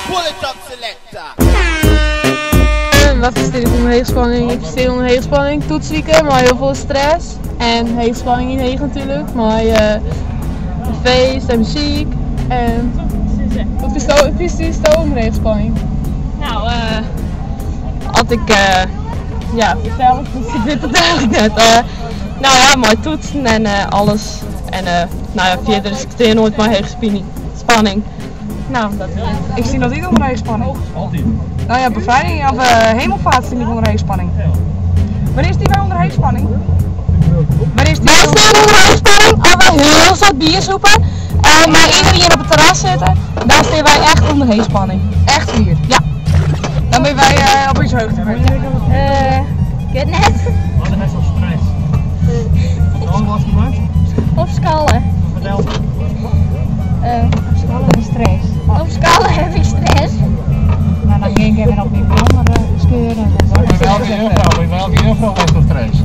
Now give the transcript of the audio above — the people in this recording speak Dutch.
Pull it up, selector. Wat presteer ik onder hegelspanning? Ik presteer onder hegelspanning toetswieken, maar heel veel stress. En hegelspanning in hegen natuurlijk, maar feest en muziek. En wat presteer je onder hegelspanning? Nou, Had ik, vertel ik, ik weet het eigenlijk net. nou ja, mooi toetsen en alles. En nou ja, verder respecteer nooit mijn hegelspanning. Nou, dat is het. Ik zie dat niet onder hegelspanning. Altijd. Nou ja, bevrijding of hemelvaart zie ik onder hegelspanning. Wanneer is die bij onder hegelspanning? Wanneer is die Wij staan onder hegelspanning, als we heel zat bier soepen. Maar iedereen op het terras zitten, daar staan wij echt onder hegelspanning. echt hier? Ja. Dan ben wij op iets hoogte. Ik weet net. Wat is zo'n stress? Oh, wat gemaakt? Op skallen. Vertel. Op skallen stress. Op skallen heb ik stress. Nou, dan ging ik even op mijn brommer scheuren. Bij welke juffrouw heeft zo'n stress?